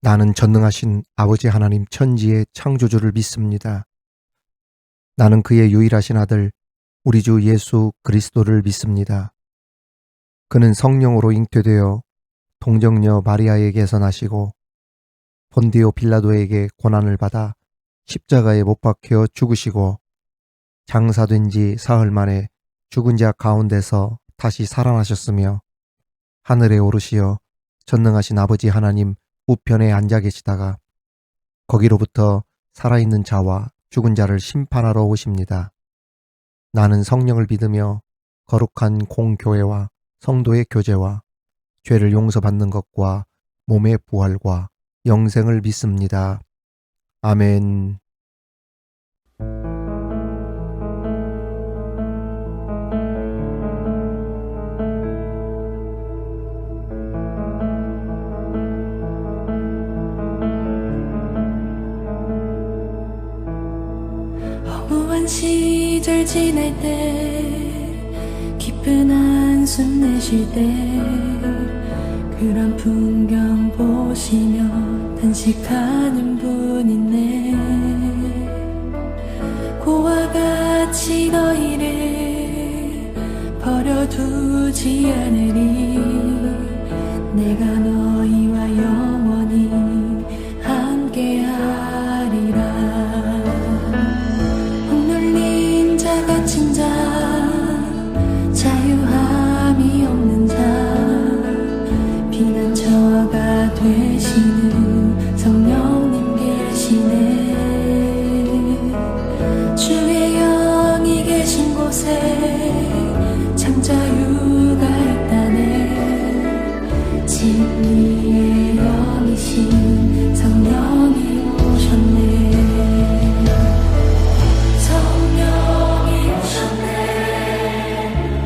나는 전능하신 아버지 하나님 천지의 창조주를 믿습니다. 나는 그의 유일하신 아들 우리 주 예수 그리스도를 믿습니다. 그는 성령으로 잉태되어 동정녀 마리아에게서 나시고 본디오 빌라도에게 고난을 받아 십자가에 못 박혀 죽으시고 장사된 지 사흘 만에 죽은 자 가운데서 다시 살아나셨으며 하늘에 오르시어 전능하신 아버지 하나님 우편에 앉아 계시다가 거기로부터 살아있는 자와 죽은 자를 심판하러 오십니다. 나는 성령을 믿으며 거룩한 공교회와 성도의 교제와 죄를 용서받는 것과 몸의 부활과 영생을 믿습니다. 아멘. 허무한 시절 지낼 때 깊은 한숨 내쉴 때 그런 풍경 보시며 단식하는 분 있네. 고와 같이 너희를 버려두지 않으리. 내가 너희와 영원히 함께하리라. 억눌린 자 갇힌 자 자유함이 없는 자 피난처가 되시는 성령님 계시네. 주의 영이 계신 곳에 참 자유가 있다네. 진리의 영이신 성령이 오셨네. 성령이 오셨네.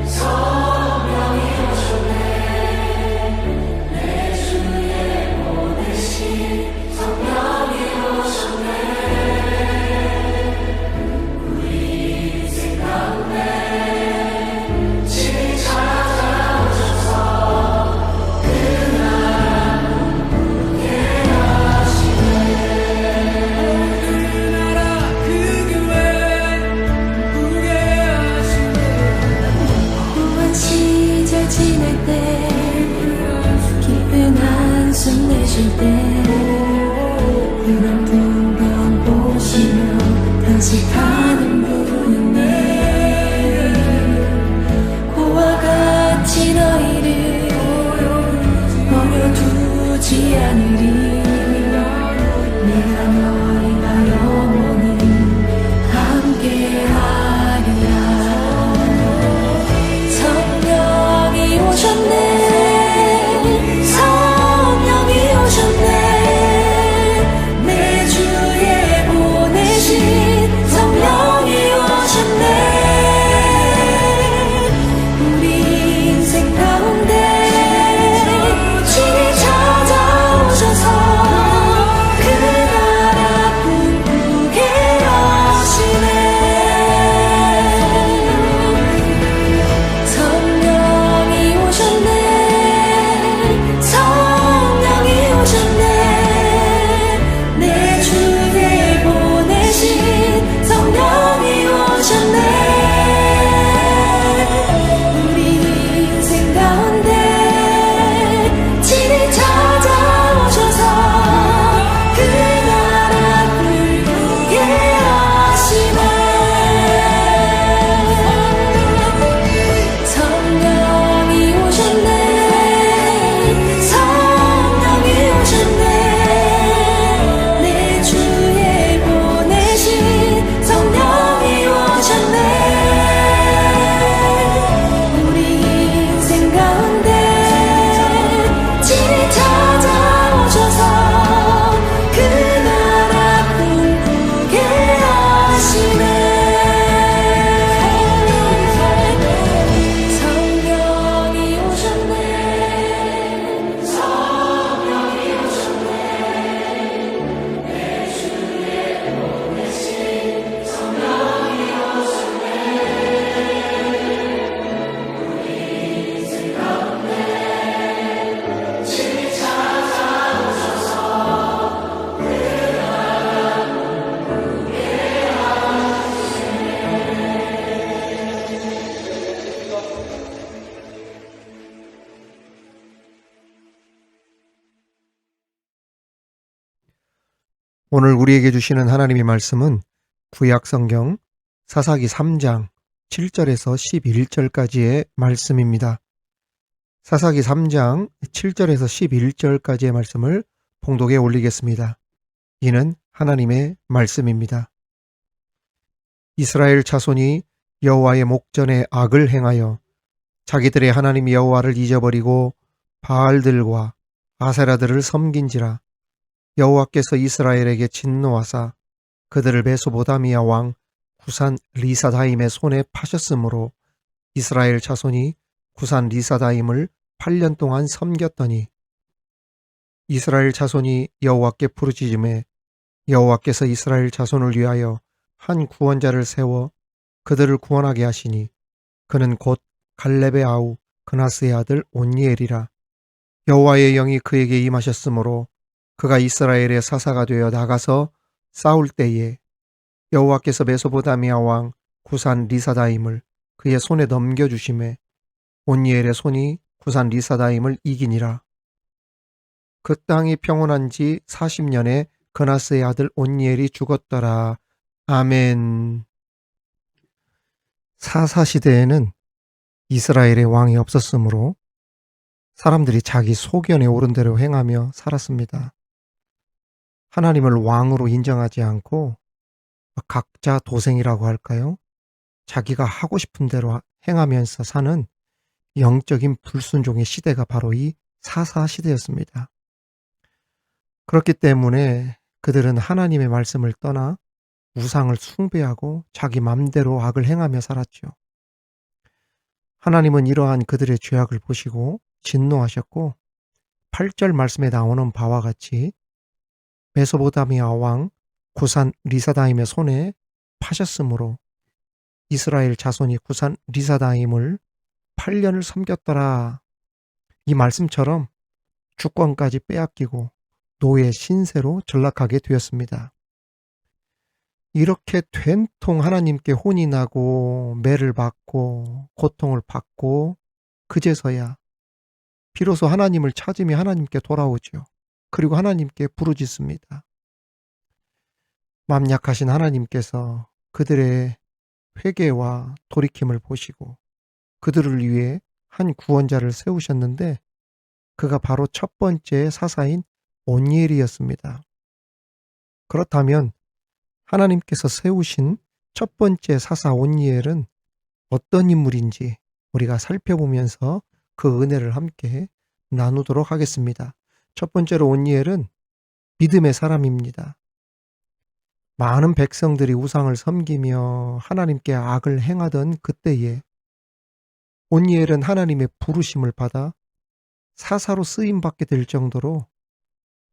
성령이 오셨네. 내 주에 보내신 성령이 오셨네. 우리 인생 가운데 친히 찾아오셔서 지낼 때 깊은 한숨 내쉴 때 그런 풍경 보시며 단식하는 분이네. 고와 같이 너희를 버려두지 않으리. 내가 너희와 영원히 함께하리라. 오셨네. 성령이 오셨네. 오늘 우리에게 주시는 하나님의 말씀은 구약성경 사사기 3장 7절에서 11절까지의 말씀입니다. 사사기 3장 7절에서 11절까지의 말씀을 봉독에 올리겠습니다. 이는 하나님의 말씀입니다. 이스라엘 자손이 여호와의 목전에 악을 행하여 자기들의 하나님 여호와를 잊어버리고 바알들과 아세라들을 섬긴지라. 여호와께서 이스라엘에게 진노하사 그들을 메소보다미아 왕 구산 리사다임의 손에 파셨으므로 이스라엘 자손이 구산 리사다임을 8년 동안 섬겼더니 이스라엘 자손이 여호와께 부르짖음에 여호와께서 이스라엘 자손을 위하여 한 구원자를 세워 그들을 구원하게 하시니 그는 곧 갈렙의 아우 그나스의 아들 온니엘이라. 여호와의 영이 그에게 임하셨으므로 그가 이스라엘의 사사가 되어 나가서 싸울 때에 여호와께서 메소보다미아 왕 구산 리사다임을 그의 손에 넘겨주심에 온니엘의 손이 구산 리사다임을 이기니라. 그 땅이 평온한 지 40년에 그나스의 아들 온니엘이 죽었더라. 아멘. 사사시대에는 이스라엘의 왕이 없었으므로 사람들이 자기 소견에 오른 대로 행하며 살았습니다. 하나님을 왕으로 인정하지 않고 각자 도생이라고 할까요? 자기가 하고 싶은 대로 행하면서 사는 영적인 불순종의 시대가 바로 이 사사시대였습니다. 그렇기 때문에 그들은 하나님의 말씀을 떠나 우상을 숭배하고 자기 맘대로 악을 행하며 살았죠. 하나님은 이러한 그들의 죄악을 보시고 진노하셨고 8절 말씀에 나오는 바와 같이 메소보다미아 왕 구산 리사다임의 손에 파셨으므로 이스라엘 자손이 구산 리사다임을 8년을 섬겼더라. 이 말씀처럼 주권까지 빼앗기고 노예 신세로 전락하게 되었습니다. 이렇게 된통 하나님께 혼이 나고 매를 받고 고통을 받고 그제서야 비로소 하나님을 찾으며 하나님께 돌아오죠. 그리고 하나님께 부르짖습니다. 맘 약하신 하나님께서 그들의 회개와 돌이킴을 보시고 그들을 위해 한 구원자를 세우셨는데 그가 바로 첫 번째 사사인 온니엘이었습니다. 그렇다면 하나님께서 세우신 첫 번째 사사 온니엘은 어떤 인물인지 우리가 살펴보면서 그 은혜를 함께 나누도록 하겠습니다. 첫 번째로 온니엘은 믿음의 사람입니다. 많은 백성들이 우상을 섬기며 하나님께 악을 행하던 그때에 온니엘은 하나님의 부르심을 받아 사사로 쓰임받게 될 정도로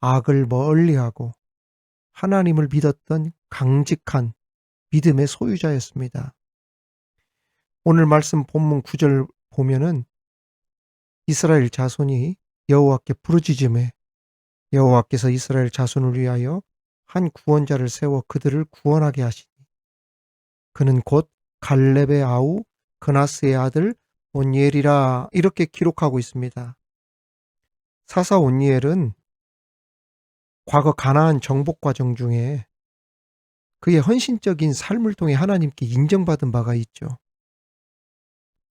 악을 멀리하고 하나님을 믿었던 강직한 믿음의 소유자였습니다. 오늘 말씀 본문 9절 보면은 이스라엘 자손이 여호와께 부르짖음에 여호와께서 이스라엘 자손을 위하여 한 구원자를 세워 그들을 구원하게 하시니 그는 곧 갈렙의 아우 그나스의 아들 온니엘이라. 이렇게 기록하고 있습니다. 사사 온니엘은 과거 가나안 정복 과정 중에 그의 헌신적인 삶을 통해 하나님께 인정받은 바가 있죠.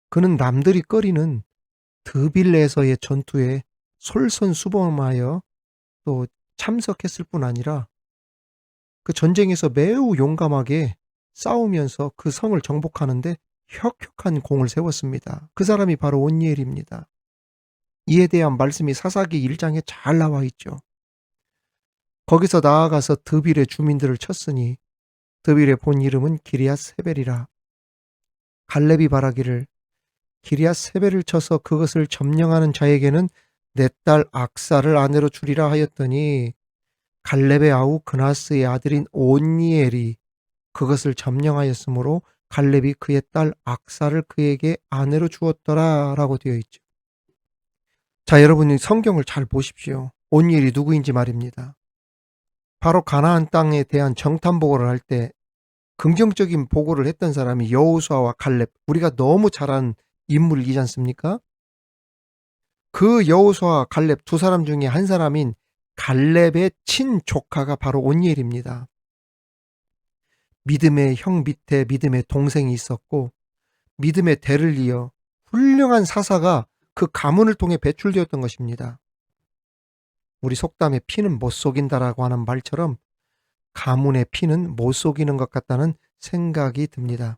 그는 남들이 꺼리는 드빌레에서의 전투에 솔선수범하여 또 참석했을 뿐 아니라 그 전쟁에서 매우 용감하게 싸우면서 그 성을 정복하는데 혁혁한 공을 세웠습니다. 그 사람이 바로 온니엘입니다. 이에 대한 말씀이 사사기 1장에 잘 나와 있죠. 거기서 나아가서 드빌의 주민들을 쳤으니 드빌의 본 이름은 기리앗세벨이라. 갈렙이 바라기를 기리앗세벨을 쳐서 그것을 점령하는 자에게는 내 딸 악사를 아내로 주리라 하였더니 갈렙의 아우 그나스의 아들인 온니엘이 그것을 점령하였으므로 갈렙이 그의 딸 악사를 그에게 아내로 주었더라 라고 되어 있죠. 자, 여러분이 성경을 잘 보십시오. 온니엘이 누구인지 말입니다. 바로 가나안 땅에 대한 정탐 보고를 할 때 긍정적인 보고를 했던 사람이 여호수아와 갈렙, 우리가 너무 잘 아는 인물이지 않습니까? 그 여호수아와 갈렙 두 사람 중에 한 사람인 갈렙의 친조카가 바로 온니엘입니다. 믿음의 형 밑에 믿음의 동생이 있었고 믿음의 대를 이어 훌륭한 사사가 그 가문을 통해 배출되었던 것입니다. 우리 속담에 피는 못 속인다라고 하는 말처럼 가문의 피는 못 속이는 것 같다는 생각이 듭니다.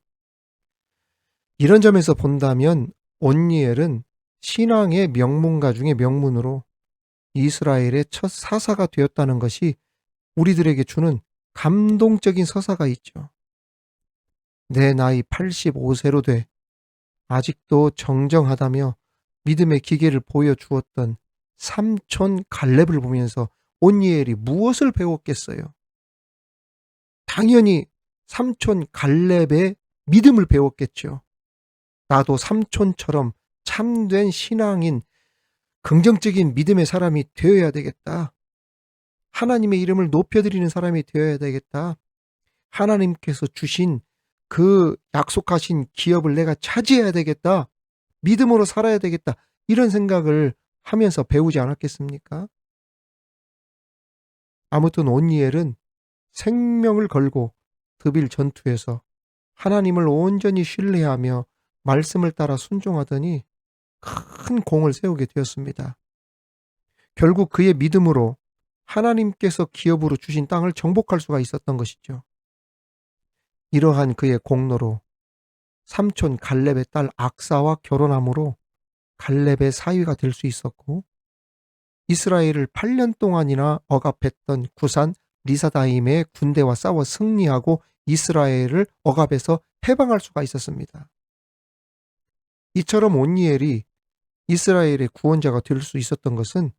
이런 점에서 본다면 온니엘은 신앙의 명문가 중에 명문으로 이스라엘의 첫 사사가 되었다는 것이 우리들에게 주는 감동적인 서사가 있죠. 내 나이 85세로 돼 아직도 정정하다며 믿음의 기계를 보여주었던 삼촌 갈렙을 보면서 온니엘이 무엇을 배웠겠어요? 당연히 삼촌 갈렙의 믿음을 배웠겠죠. 나도 삼촌처럼 참된 신앙인, 긍정적인 믿음의 사람이 되어야 되겠다. 하나님의 이름을 높여드리는 사람이 되어야 되겠다. 하나님께서 주신 그 약속하신 기업을 내가 차지해야 되겠다. 믿음으로 살아야 되겠다. 이런 생각을 하면서 배우지 않았겠습니까? 아무튼 온니엘은 생명을 걸고 드빌 전투에서 하나님을 온전히 신뢰하며 말씀을 따라 순종하더니 큰 공을 세우게 되었습니다. 결국 그의 믿음으로 하나님께서 기업으로 주신 땅을 정복할 수가 있었던 것이죠. 이러한 그의 공로로 삼촌 갈렙의 딸 악사와 결혼함으로 갈렙의 사위가 될 수 있었고 이스라엘을 8년 동안이나 억압했던 구산 리사다임의 군대와 싸워 승리하고 이스라엘을 억압해서 해방할 수가 있었습니다. 이처럼 온니엘이 이스라엘의 구원자가 될 수 있었던 것은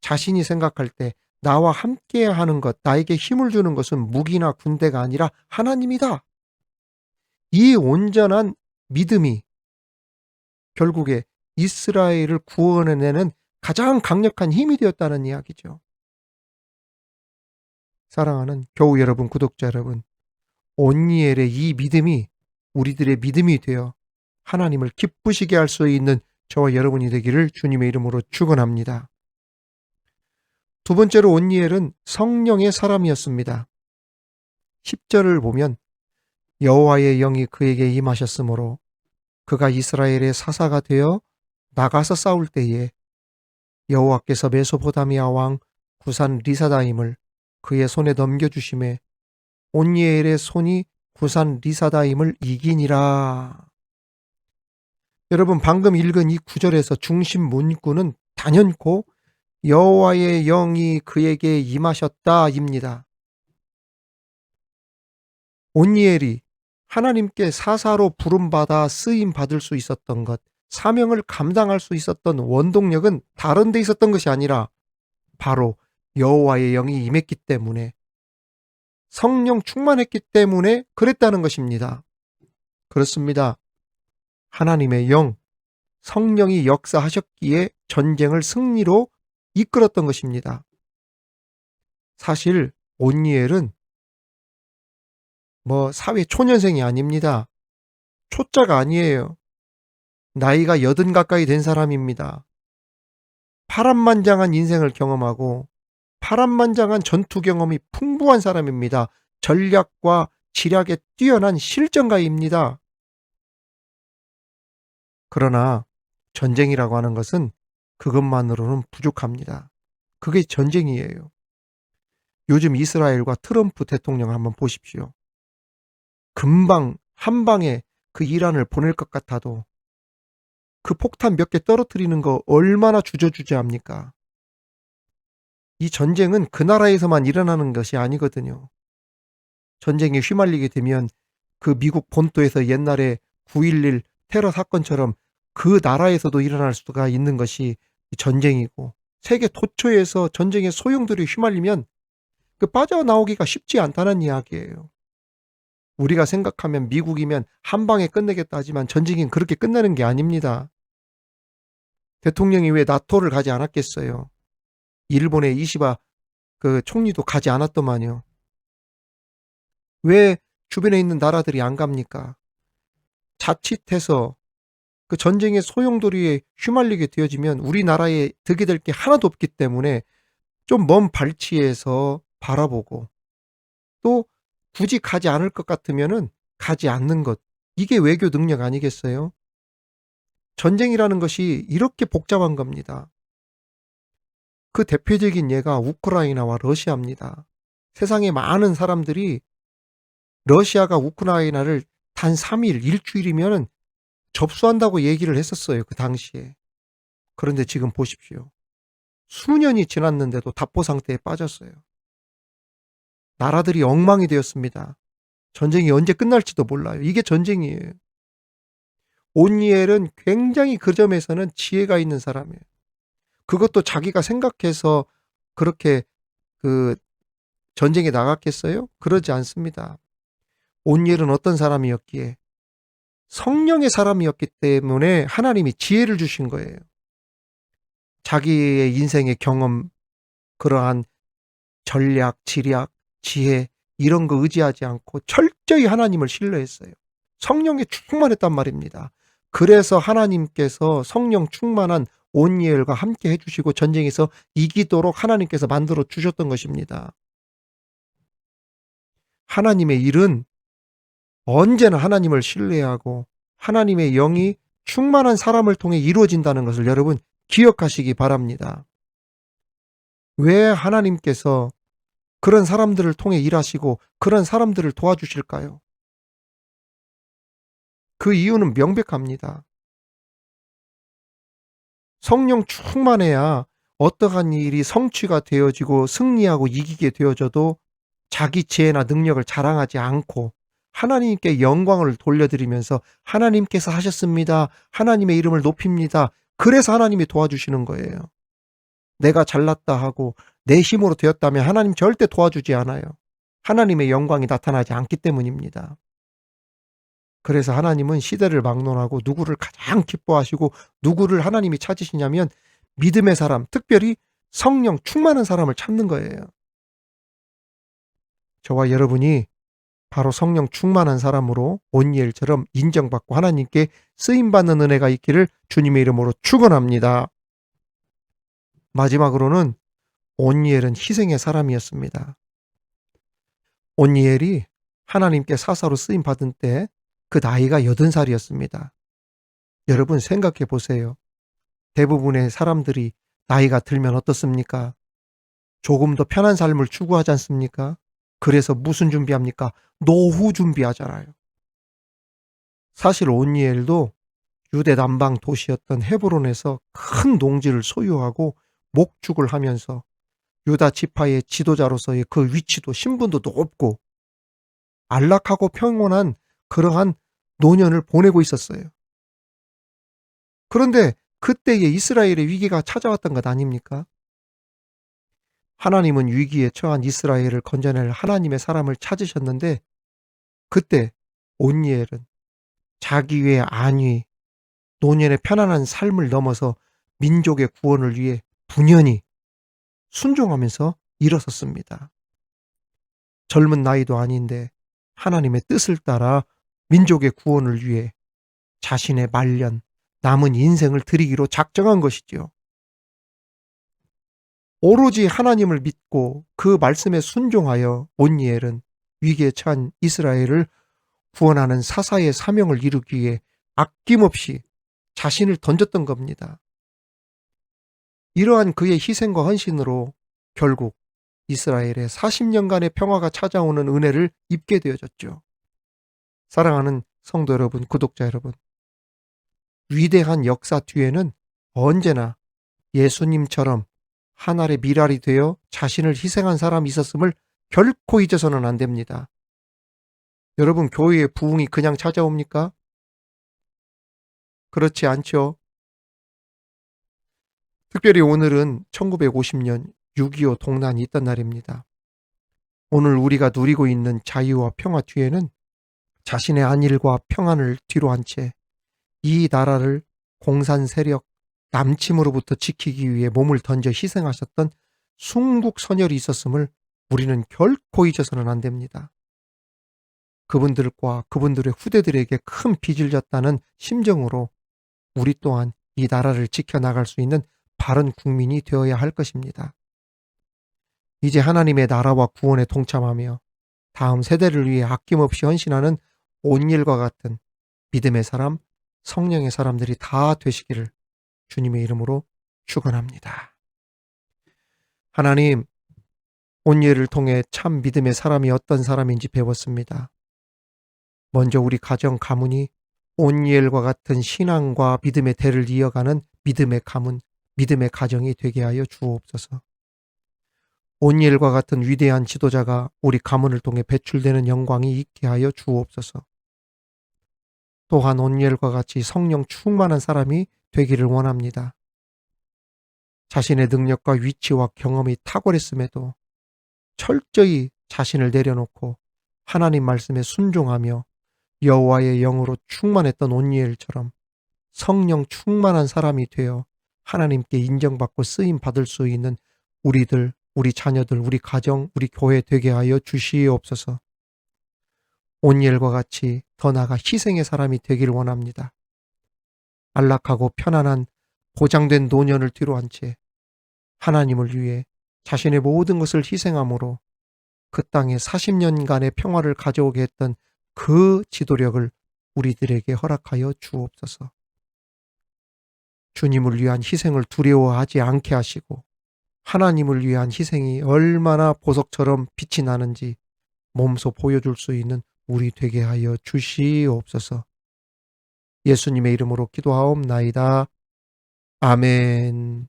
자신이 생각할 때 나와 함께 하는 것, 나에게 힘을 주는 것은 무기나 군대가 아니라 하나님이다. 이 온전한 믿음이 결국에 이스라엘을 구원해내는 가장 강력한 힘이 되었다는 이야기죠. 사랑하는 교우 여러분, 구독자 여러분, 온니엘의 이 믿음이 우리들의 믿음이 되어 하나님을 기쁘시게 할 수 있는 저와 여러분이 되기를 주님의 이름으로 축원합니다. 두 번째로 온니엘은 성령의 사람이었습니다. 10절을 보면 여호와의 영이 그에게 임하셨으므로 그가 이스라엘의 사사가 되어 나가서 싸울 때에 여호와께서 메소포타미아 왕 구산 리사다임을 그의 손에 넘겨주심에 온니엘의 손이 구산 리사다임을 이기니라. 여러분, 방금 읽은 이 구절에서 중심 문구는 단연코 여호와의 영이 그에게 임하셨다입니다. 온니엘이 하나님께 사사로 부름받아 쓰임받을 수 있었던 것, 사명을 감당할 수 있었던 원동력은 다른 데 있었던 것이 아니라 바로 여호와의 영이 임했기 때문에, 성령 충만했기 때문에 그랬다는 것입니다. 그렇습니다. 하나님의 영, 성령이 역사하셨기에 전쟁을 승리로 이끌었던 것입니다. 사실 온니엘은 사회 초년생이 아닙니다. 초짜가 아니에요. 나이가 80 가까이 된 사람입니다. 파란만장한 인생을 경험하고 파란만장한 전투 경험이 풍부한 사람입니다. 전략과 지략에 뛰어난 실전가입니다. 그러나 전쟁이라고 하는 것은 그것만으로는 부족합니다. 그게 전쟁이에요. 요즘 이스라엘과 트럼프 대통령 한번 보십시오. 금방 한 방에 그 이란을 보낼 것 같아도 그 폭탄 몇 개 떨어뜨리는 거 얼마나 주저주저합니까? 이 전쟁은 그 나라에서만 일어나는 것이 아니거든요. 전쟁에 휘말리게 되면 그 미국 본토에서 옛날에 9.11 테러 사건처럼 그 나라에서도 일어날 수가 있는 것이 전쟁이고, 세계 도처에서 전쟁의 소용돌이 휘말리면 그 빠져나오기가 쉽지 않다는 이야기예요. 우리가 생각하면 미국이면 한 방에 끝내겠다 하지만 전쟁은 그렇게 끝나는 게 아닙니다. 대통령이 왜 나토를 가지 않았겠어요? 일본의 이시바 그 총리도 가지 않았더만요. 왜 주변에 있는 나라들이 안 갑니까? 자칫해서 그 전쟁의 소용돌이에 휘말리게 되어지면 우리나라에 득이 될 게 하나도 없기 때문에 좀 먼 발치에서 바라보고 또 굳이 가지 않을 것 같으면은 가지 않는 것. 이게 외교 능력 아니겠어요? 전쟁이라는 것이 이렇게 복잡한 겁니다. 그 대표적인 예가 우크라이나와 러시아입니다. 세상의 많은 사람들이 러시아가 우크라이나를 단 3일, 일주일이면 접수한다고 얘기를 했었어요. 그 당시에. 그런데 지금 보십시오. 수년이 지났는데도 답보 상태에 빠졌어요. 나라들이 엉망이 되었습니다. 전쟁이 언제 끝날지도 몰라요. 이게 전쟁이에요. 온니엘은 굉장히 그 점에서는 지혜가 있는 사람이에요. 그것도 자기가 생각해서 그렇게 그 전쟁에 나갔겠어요? 그러지 않습니다. 온니엘은 어떤 사람이었기에? 성령의 사람이었기 때문에 하나님이 지혜를 주신 거예요. 자기의 인생의 경험, 그러한 전략, 지략, 지혜 이런 거 의지하지 않고 철저히 하나님을 신뢰했어요. 성령에 충만했단 말입니다. 그래서 하나님께서 성령 충만한 온니엘과 함께 해주시고 전쟁에서 이기도록 하나님께서 만들어 주셨던 것입니다. 하나님의 일은 언제나 하나님을 신뢰하고 하나님의 영이 충만한 사람을 통해 이루어진다는 것을 여러분 기억하시기 바랍니다. 왜 하나님께서 그런 사람들을 통해 일하시고 그런 사람들을 도와주실까요? 그 이유는 명백합니다. 성령 충만해야 어떠한 일이 성취가 되어지고 승리하고 이기게 되어져도 자기 지혜나 능력을 자랑하지 않고 하나님께 영광을 돌려드리면서 하나님께서 하셨습니다. 하나님의 이름을 높입니다. 그래서 하나님이 도와주시는 거예요. 내가 잘났다 하고 내 힘으로 되었다면 하나님 절대 도와주지 않아요. 하나님의 영광이 나타나지 않기 때문입니다. 그래서 하나님은 시대를 막론하고 누구를 가장 기뻐하시고 누구를 하나님이 찾으시냐면 믿음의 사람, 특별히 성령 충만한 사람을 찾는 거예요. 저와 여러분이 바로 성령 충만한 사람으로 온니엘처럼 인정받고 하나님께 쓰임받는 은혜가 있기를 주님의 이름으로 축원합니다. 마지막으로는 온니엘은 희생의 사람이었습니다. 온니엘이 하나님께 사사로 쓰임받은 때 그 나이가 80살이었습니다. 여러분 생각해 보세요. 대부분의 사람들이 나이가 들면 어떻습니까? 조금 더 편한 삶을 추구하지 않습니까? 그래서 무슨 준비합니까? 노후 준비하잖아요. 사실 온니엘도 유대 남방 도시였던 헤브론에서 큰 농지를 소유하고 목축을 하면서 유다 지파의 지도자로서의 그 위치도 신분도 높고 안락하고 평온한 그러한 노년을 보내고 있었어요. 그런데 그때에 이스라엘의 위기가 찾아왔던 것 아닙니까? 하나님은 위기에 처한 이스라엘을 건져낼 하나님의 사람을 찾으셨는데 그때 온니엘은 자기 외의 안위, 노년의 편안한 삶을 넘어서 민족의 구원을 위해 분연히 순종하면서 일어섰습니다. 젊은 나이도 아닌데 하나님의 뜻을 따라 민족의 구원을 위해 자신의 말년, 남은 인생을 드리기로 작정한 것이지요. 오로지 하나님을 믿고 그 말씀에 순종하여 온니엘은 위기에 처한 이스라엘을 구원하는 사사의 사명을 이루기 위해 아낌없이 자신을 던졌던 겁니다. 이러한 그의 희생과 헌신으로 결국 이스라엘의 40년간의 평화가 찾아오는 은혜를 입게 되어졌죠. 사랑하는 성도 여러분, 구독자 여러분, 위대한 역사 뒤에는 언제나 예수님처럼 하늘의 미랄이 되어 자신을 희생한 사람이 있었음을 결코 잊어서는 안 됩니다. 여러분, 교회의 부흥이 그냥 찾아옵니까? 그렇지 않죠. 특별히 오늘은 1950년 6.25 동란이 있던 날입니다. 오늘 우리가 누리고 있는 자유와 평화 뒤에는 자신의 안일과 평안을 뒤로 한 채 이 나라를 공산 세력 남침으로부터 지키기 위해 몸을 던져 희생하셨던 순국 선열이 있었음을 우리는 결코 잊어서는 안 됩니다. 그분들과 그분들의 후대들에게 큰 빚을 졌다는 심정으로 우리 또한 이 나라를 지켜나갈 수 있는 바른 국민이 되어야 할 것입니다. 이제 하나님의 나라와 구원에 동참하며 다음 세대를 위해 아낌없이 헌신하는 온일과 같은 믿음의 사람, 성령의 사람들이 다 되시기를 주님의 이름으로 축원합니다. 하나님, 온일을 통해 참 믿음의 사람이 어떤 사람인지 배웠습니다. 먼저 우리 가정 가문이 온니엘과 같은 신앙과 믿음의 대를 이어가는 믿음의 가문, 믿음의 가정이 되게 하여 주옵소서. 온니엘과 같은 위대한 지도자가 우리 가문을 통해 배출되는 영광이 있게 하여 주옵소서. 또한 온니엘과 같이 성령 충만한 사람이 되기를 원합니다. 자신의 능력과 위치와 경험이 탁월했음에도 철저히 자신을 내려놓고 하나님 말씀에 순종하며 여호와의 영으로 충만했던 온니엘처럼 성령 충만한 사람이 되어 하나님께 인정받고 쓰임 받을 수 있는 우리들, 우리 자녀들, 우리 가정, 우리 교회 되게 하여 주시옵소서. 온니엘과 같이 더 나아가 희생의 사람이 되기를 원합니다. 안락하고 편안한 보장된 노년을 뒤로한 채 하나님을 위해 자신의 모든 것을 희생함으로 그 땅에 40년간의 평화를 가져오게 했던 그 지도력을 우리들에게 허락하여 주옵소서. 주님을 위한 희생을 두려워하지 않게 하시고 하나님을 위한 희생이 얼마나 보석처럼 빛이 나는지 몸소 보여줄 수 있는 우리 되게 하여 주시옵소서. 예수님의 이름으로 기도하옵나이다. 아멘.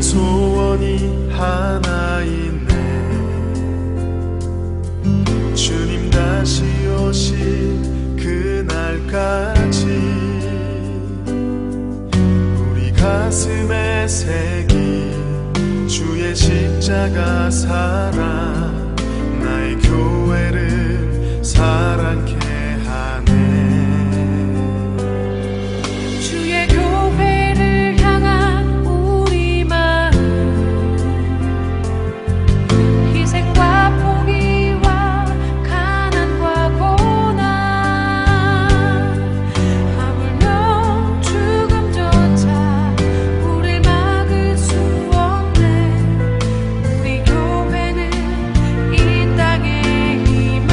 소원이 하나 있네. 주님 다시 오실 그날까지 우리 가슴에 새긴 주의 십자가 사랑, 나의 교회를 사랑케 하네. 주의 교회를 향한 우리 마음, 희생과 포기와 가난과 고난, 하물며 죽음조차 우릴 막을 수 없네. 우리 교회는 이 땅의 희망.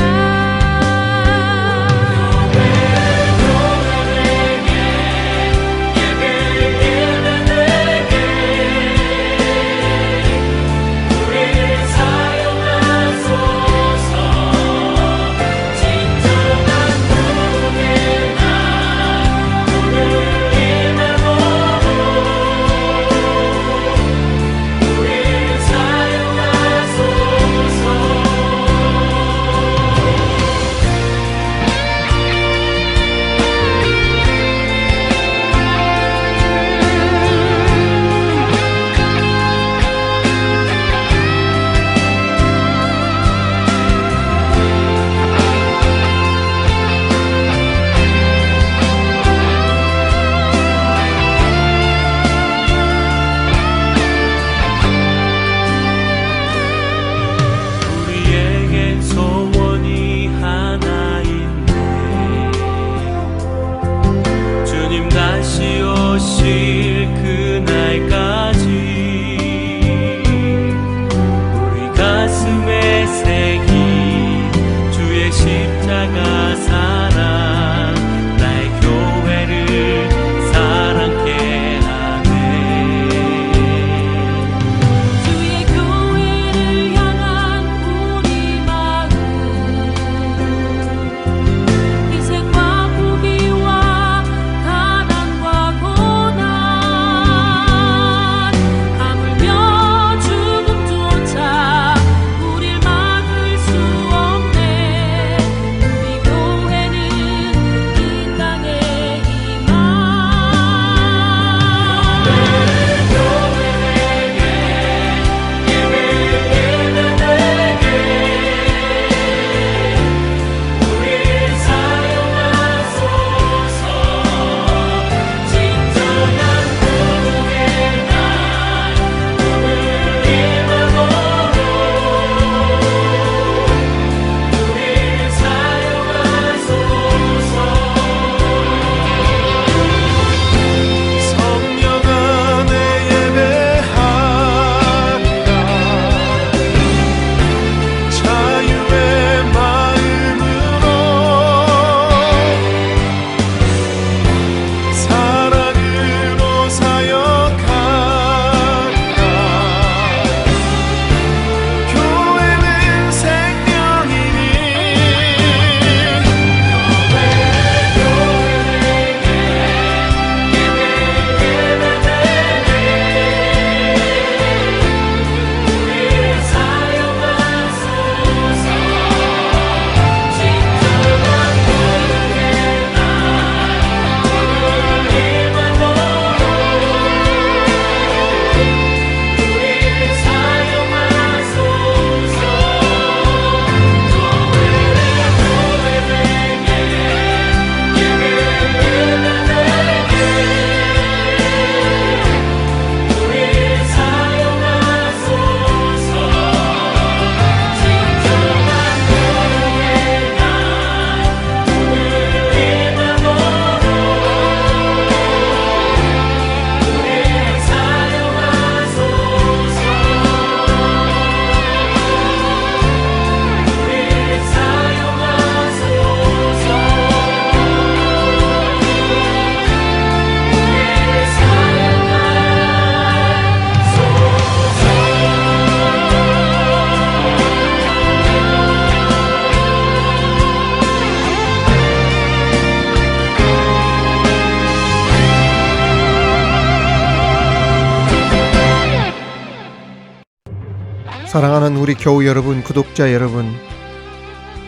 사랑하는 우리 교우 여러분, 구독자 여러분,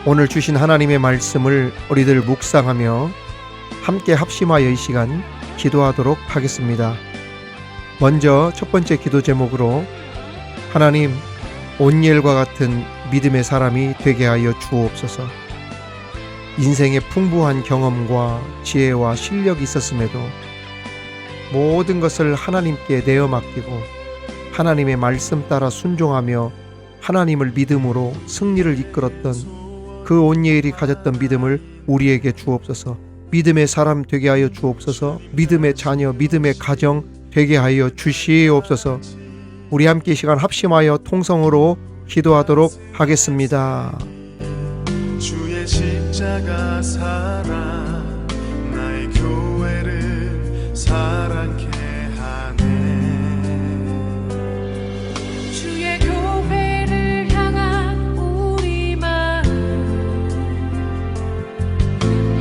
오늘 주신 하나님의 말씀을 우리들 묵상하며 함께 합심하여 이 시간 기도하도록 하겠습니다. 먼저 첫 번째 기도 제목으로 하나님, 온니엘과 같은 믿음의 사람이 되게 하여 주옵소서. 인생의 풍부한 경험과 지혜와 실력이 있었음에도 모든 것을 하나님께 내어 맡기고 하나님의 말씀 따라 순종하며 하나님을 믿음으로 승리를 이끌었던 그 온니엘이 가졌던 믿음을 우리에게 주옵소서. 믿음의 사람 되게 하여 주옵소서. 믿음의 자녀, 믿음의 가정 되게 하여 주시옵소서. 우리 함께 이 시간 합심하여 통성으로 기도하도록 하겠습니다. 주의 십자가 사랑 나의 교회를 사랑케 하네. 주의 교회를 향한 우리 마음,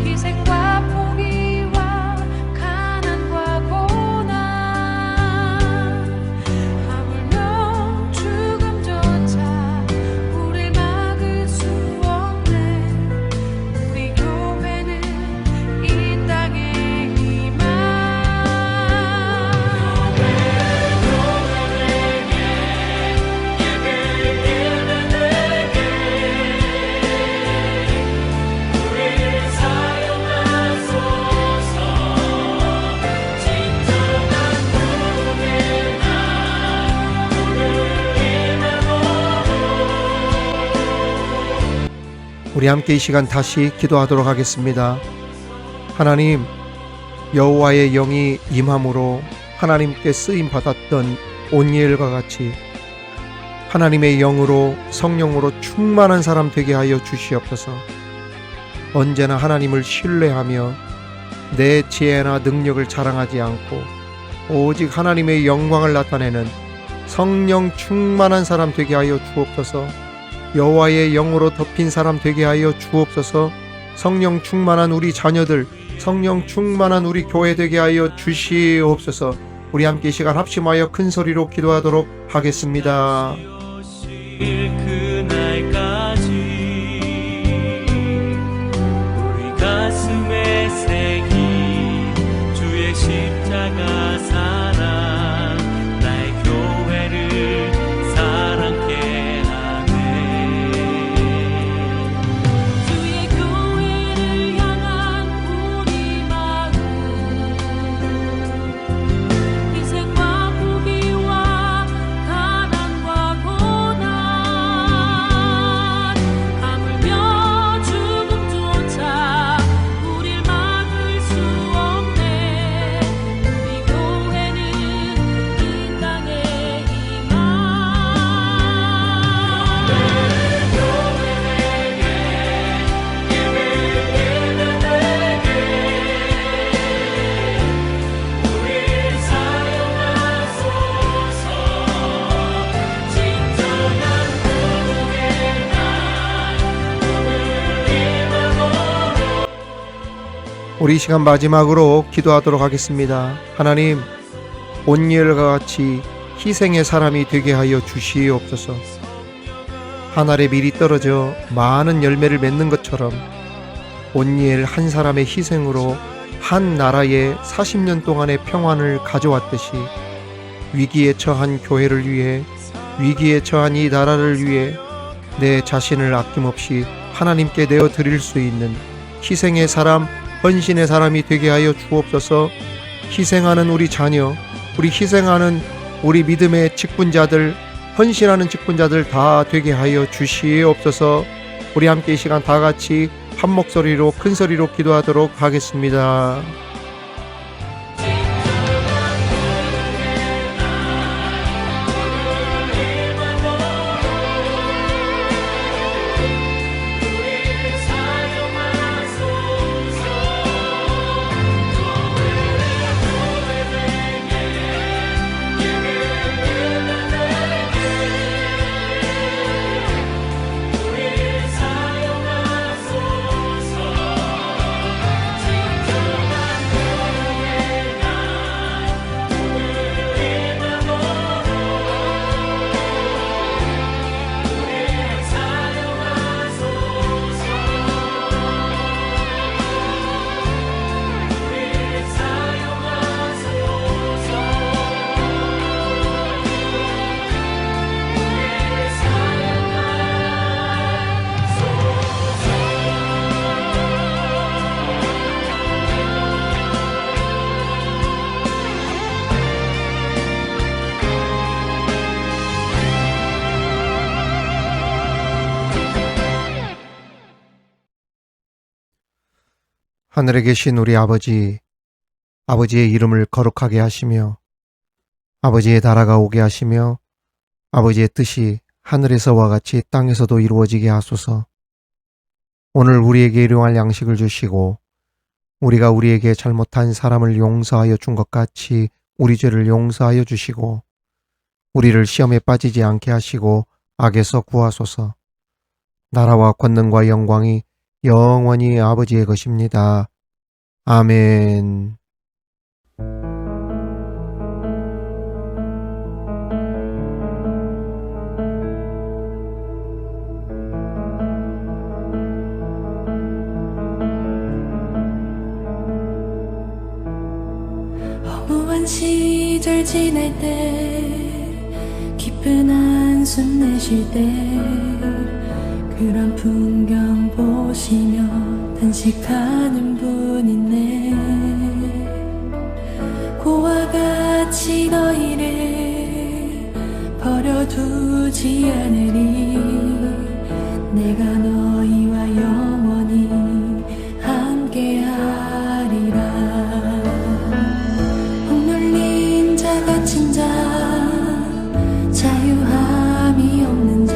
희생과 포기와 가난과 고난, 하물며 죽음조차 우릴 막을 수 없네. 우리 교회는 이 땅의 희망. 우리 함께 이 시간 다시 기도하도록 하겠습니다. 하나님, 여호와의 영이 임함으로 하나님께 쓰임 받았던 온니엘과 같이 하나님의 영으로 성령으로 충만한 사람 되게 하여 주시옵소서. 언제나 하나님을 신뢰하며 내 지혜나 능력을 자랑하지 않고 오직 하나님의 영광을 나타내는 성령 충만한 사람 되게 하여 주옵소서. 여호와의 영으로 덮인 사람 되게 하여 주옵소서. 성령 충만한 우리 자녀들, 성령 충만한 우리 교회 되게 하여 주시옵소서. 우리 함께 이 시간 합심하여 큰 소리로 기도하도록 하겠습니다. 그날까지 우리 가슴에 새긴 주의 십자가 사랑 나의 교회를 사랑케 하네. 주의 교회를 향한 우리 마음, 희생과 포기와 가난과 고난, 하물며 죽음조차 우릴 막을 수 없네. 우리 교회는 이 땅의 희망. 우리 이 시간 마지막으로 기도하도록 하겠습니다. 하나님, 온니엘과 같이 희생의 사람이 되게 하여 주시옵소서. 하늘에 밀이 떨어져 많은 열매를 맺는 것처럼 온니엘 한 사람의 희생으로 한 나라에 40년 동안의 평안을 가져왔듯이 위기에 처한 교회를 위해, 위기에 처한 이 나라를 위해 내 자신을 아낌없이 하나님께 내어 드릴 수 있는 희생의 사람, 헌신의 사람이 되게 하여 주옵소서. 희생하는 우리 자녀, 우리 희생하는 우리 믿음의 직분자들, 헌신하는 직분자들 다 되게 하여 주시옵소서. 우리 함께 이 시간 다 같이 한 목소리로 큰 소리로 기도하도록 하겠습니다. 하늘에 계신 우리 아버지, 아버지의 이름을 거룩하게 하시며 아버지의 나라가 오게 하시며 아버지의 뜻이 하늘에서와 같이 땅에서도 이루어지게 하소서. 오늘 우리에게 일용할 양식을 주시고 우리가 우리에게 잘못한 사람을 용서하여 준 것 같이 우리 죄를 용서하여 주시고 우리를 시험에 빠지지 않게 하시고 악에서 구하소서. 나라와 권능과 영광이 영원히 아버지의 것입니다. 아멘. 허무한 시절 지날 때 깊은 한숨 내쉴 때 그런 풍경 보시며 단식하는 분 있네. 고와 같이 너희를 버려두지 않으리. 내가 너희와 영원히 함께하리라. 억눌린 자 갇힌 자 자유함이 없는 자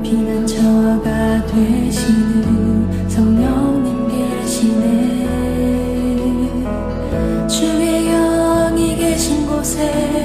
피난처가 되시는 성령님 계시네. 주의 영이 계신 곳에